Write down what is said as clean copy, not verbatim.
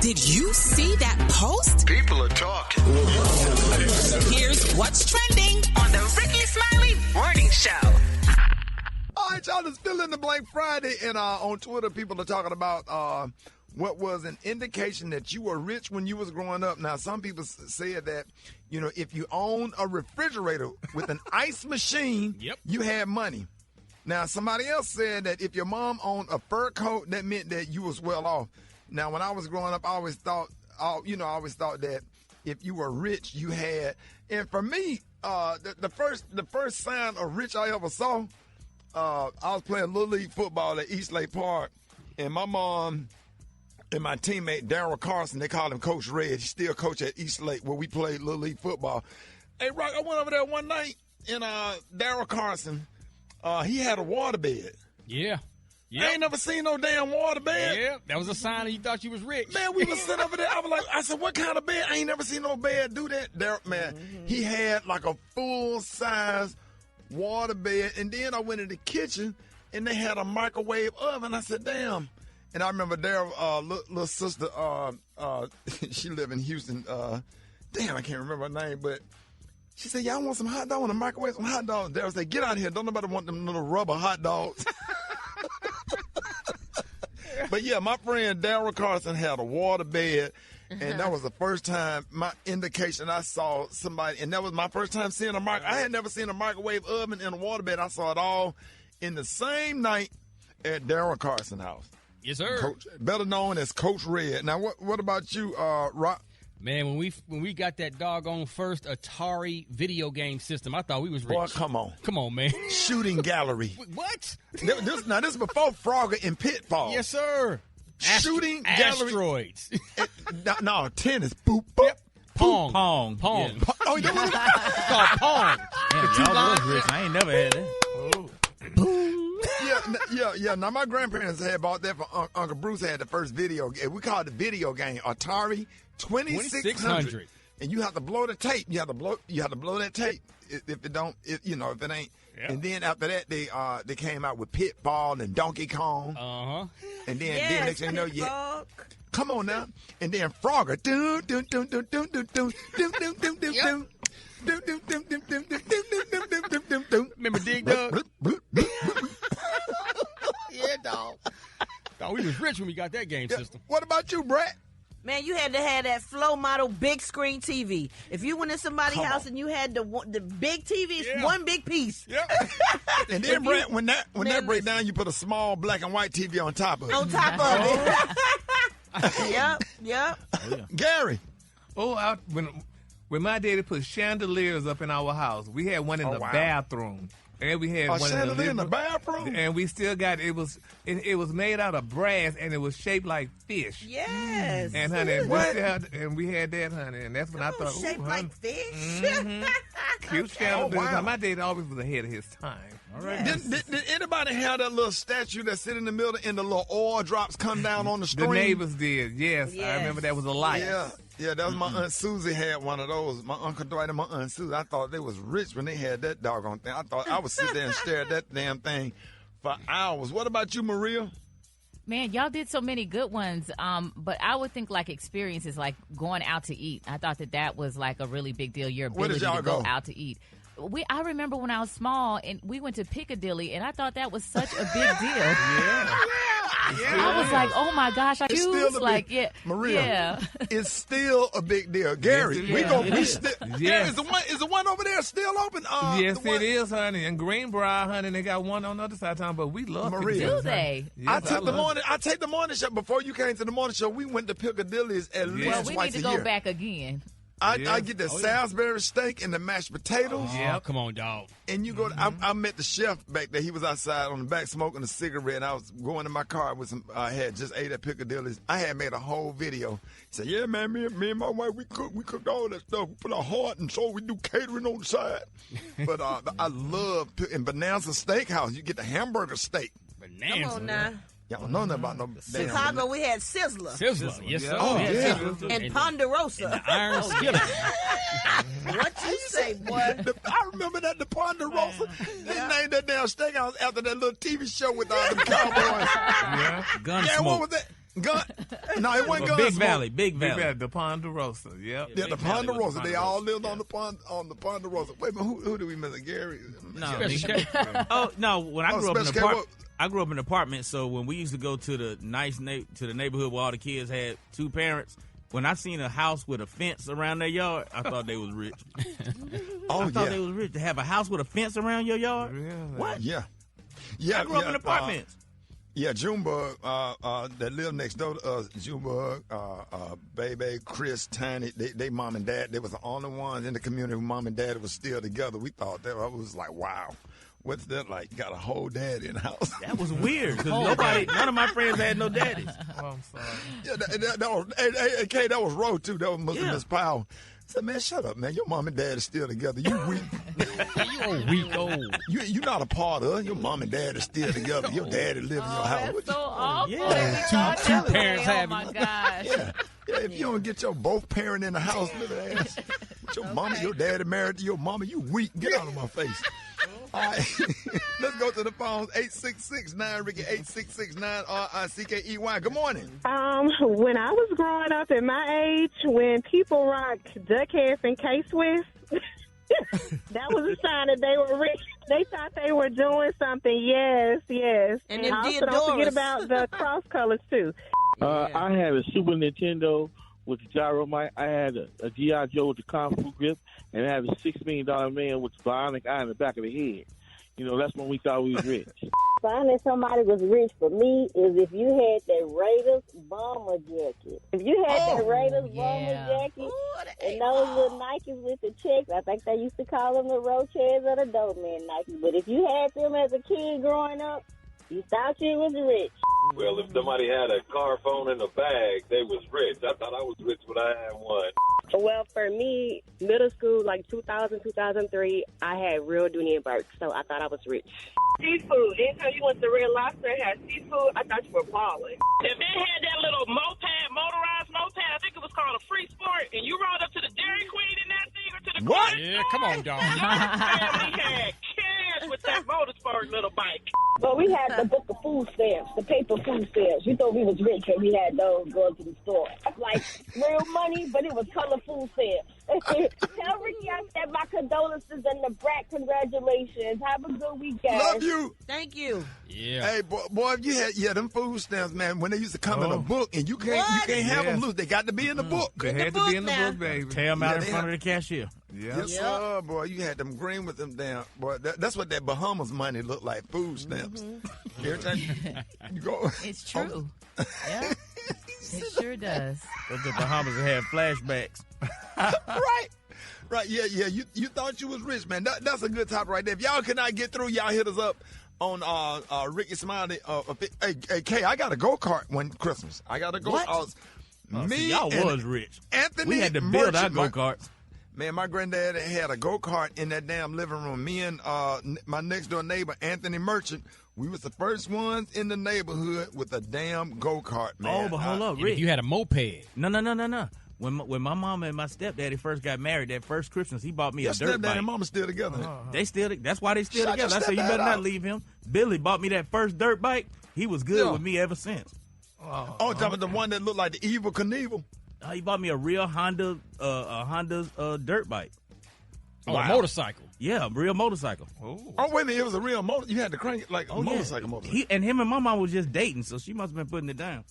Did you see that post? People are talking. Here's what's trending on the Rickey Smiley Morning Show. All right, y'all, it's Fill in the Blank Friday, and on Twitter, people are talking about what was an indication that you were rich when you was growing up. Now, some people said that, if you own a refrigerator with an ice machine, you had money. Now, somebody else said that if your mom owned a fur coat, that meant that you was well off. Now, when I was growing up, I always thought that if you were rich, you had. And for me, the first sign of rich I ever saw, I was playing Little League football at East Lake Park, and my mom and my teammate Darryl Carson, they called him Coach Red. He still coach at East Lake where we played Little League football. Hey, Rock, I went over there one night, and Darryl Carson, he had a waterbed. Yeah. Yep. I ain't never seen no damn waterbed. Yeah, that was a sign that you thought you was rich. Man, we was sitting over there. I said, what kind of bed? I ain't never seen no bed do that. Man, he had like a full-size waterbed. And then I went in the kitchen, and they had a microwave oven. I said, damn. And I remember Darryl, little sister, she lived in Houston. Damn, I can't remember her name, but she said, y'all want some hot dog in the microwave? Some hot dogs. Darryl said, get out of here. Don't nobody want them little rubber hot dogs. But, yeah, my friend Darryl Carson had a water bed, and that was the first time, my indication I saw somebody, and that was my first time seeing a microwave. I had never seen a microwave oven in a water bed. I saw it all in the same night at Darryl Carson's house. Yes, sir. Coach, better known as Coach Red. Now, what about you, Rock? Man, when we got that doggone first Atari video game system, I thought we was rich. Boy, come on. Come on, man. Shooting gallery. What? This is before Frogger and Pitfall. Yes, sir. Shooting gallery. Asteroids. No, tennis. Boop, boop. Yep. Pong. Pong. Yeah. Oh, you know what? It's called Pong. Damn, y'all was rich. I ain't never had that. Yeah. Now, my grandparents had bought that for Uncle Bruce. Had the first video game. We called it the video game Atari 2600. And you have to blow the tape. You have to blow that tape. If it ain't. Yeah. And then after that, they came out with Pitfall and Donkey Kong. And then next thing you know, come on now. And then Frogger. Remember Dig Dug? Yeah, dog. Thought we was rich when we got that game system. What about you, Brett? Man, you had to have that Flow model big screen TV. If you went in somebody's house and you had the big TV, it's one big piece. Yep. And then, Brett, when that break down, you put a small black and white TV on top of it. On top of it. Yep. Oh, yeah. Gary. When my daddy put chandeliers up in our house, we had one in the bathroom. And we had one in the bathroom, and we still got it. Was made out of brass, and it was shaped like fish. Yes. And honey, we had that, honey, and that's when I thought, shaped like fish. Mm-hmm. Cute chandeliers. Wow. My daddy always was ahead of his time. All right. Yes. Did anybody have that little statue that sit in the middle and the little oil drops come down on the screen? The neighbors did. Yes. I remember that was a light. Yeah, that was my Aunt Susie had one of those. My Uncle Dwight and my Aunt Susie. I thought they was rich when they had that doggone thing. I thought I would sit there and stare at that damn thing for hours. What about you, Maria? Man, y'all did so many good ones. But I would think like experiences like going out to eat. I thought that was like a really big deal. Your ability to go out to eat. I remember when I was small and we went to Piccadilly and I thought that was such a big deal. I was like, oh my gosh, Maria, it's still a big deal. Gary, is the one over there still open? Yes, it is, honey. And Greenbrier, honey, they got one on the other side of town, but we love Maria. Do they? Yes, I take the morning show. Before you came to the morning show, we went to Piccadilly's at least twice a year. Well, we need to go back again. I get the Salisbury steak and the mashed potatoes. Yeah, come on, dog. And you go. I met the chef back there. He was outside on the back smoking a cigarette. And I was going in my car with some. I had just ate at Piccadilly's. I had made a whole video. He said, "Yeah, man, me and my wife, we cooked all that stuff. We put our heart and soul. We do catering on the side." But I love in Bonanza Steakhouse. You get the hamburger steak. Bonanza. Come on now. Y'all don't know nothing about no Chicago, we had Sizzler. Sizzler, yes, sir. Oh, yeah. And Ponderosa. And the Iron Skillet. What you say, boy? I remember that, the Ponderosa. They named that damn steakhouse after that little TV show with all them cowboys. Yeah, Gunsmoke. Yeah, what was that? Gun? No, it wasn't Gunsmoke. Big Valley. The Ponderosa. Yep. Yeah, the Ponderosa. They all lived on the Ponderosa. Wait, but who do we miss? Gary? No. Oh no! When I grew up in an apartment, I grew up in an apartment. So when we used to go to the to the neighborhood where all the kids had two parents, when I seen a house with a fence around their yard, I thought they was rich. I thought they was rich to have a house with a fence around your yard. Really? What? Yeah. I grew up in apartments. Junebug, that lived next door to us, Junebug, Baby, Chris, Tiny, they mom and dad, they was the only ones in the community who mom and dad was still together. We thought that, I was like, wow, what's that like? Got a whole dad in the house. That was weird, because none of my friends had no daddies. Oh, I'm sorry. Yeah, that was, Kay, that was Roe, too. That was Miss Powell. I said, man, shut up, man. Your mom and dad is still together. You weak. You weak old. You're not a part of it. Your mom and dad are still together. Your daddy live in your house. That's so awful. Yeah. Two parents Oh, have my you. gosh. Yeah, if you don't get your both parent in the house, little ass. Your mama, your daddy married to your mama, you weak. Get out of my face. All right, let's go to the phones. 866-9 Rickey, 866-9 RICKEY. Good morning. When I was growing up at my age, when people rocked duck heads and K-Swiss, that was a sign that they were rich. They thought they were doing something. Yes. And also don't forget about the cross colors too. I had a Super Nintendo with the gyro mic. I had a G.I. Joe with the Kung Fu grip, and I had a $6 million man with the bionic eye in the back of the head. You know, that's when we thought we was rich. Finding somebody was rich for me is if you had that Raiders bomber jacket. If you had that Raiders bomber jacket and those little Nikes with the checks, I think they used to call them the Roaches or the Dope Man Nikes. But if you had them as a kid growing up, you thought you was rich. Well, if somebody had a car phone in a bag, they was rich. I thought I was rich when I had one. Well, for me, middle school, like 2000, 2003, I had real Dooney Burke, so I thought I was rich. Seafood. Anytime you went to Red Lobster and had seafood, I thought you were balling. If it had that little motorized moped, I think it was called a Free Sport, and you rode up to the Dairy Queen in that thing or to the What? Yeah, come on, dog. family had cash with that motorsport little bike. But we had the book of food stamps, the paper food stamps. We thought we was rich when we had those going to the store. Like real money, but it was color food stamps. Tell Ricky I said my condolences and the brat congratulations. Have a good weekend. Love you. Thank you. Yeah. Hey, boy, if you had them food stamps, man, when they used to come in a book, and you can't have them loose. They got to be in the book. They had to be in the book, baby. Tear them out in front of the cashier. Yes, sir, boy. You had them green with them down. Boy, that's what that Bahamas money looked like, food stamps. Every time you go. It's true. Yeah. It sure does. Those the Bahamas that have flashbacks. Right. Yeah. You thought you was rich, man. That's a good topic right there. If y'all could not get through, y'all hit us up on Rickey Smiley. Hey, Kay, I got a go-kart one Christmas. I got a go-kart. Y'all was rich. Anthony we had to build our Merchant, go-karts. Man, my granddad had a go-kart in that damn living room. Me and my next-door neighbor, Anthony Merchant, we was the first ones in the neighborhood with a damn go-kart, man. Oh, but hold up, Rick. You had a moped. No. When my mama and my stepdaddy first got married, that first Christmas, he bought me a dirt bike. Your stepdaddy and mama still together. That's why they still together. I said, you better not leave him. Billy bought me that first dirt bike. He was good with me ever since. Talking about the one that looked like the Evil Knievel? He bought me a real Honda dirt bike. Oh, a motorcycle. Yeah, a real motorcycle. Oh, wait a minute. It was a real motor. You had to crank it like a motorcycle. Him and my mom was just dating, so she must have been putting it down.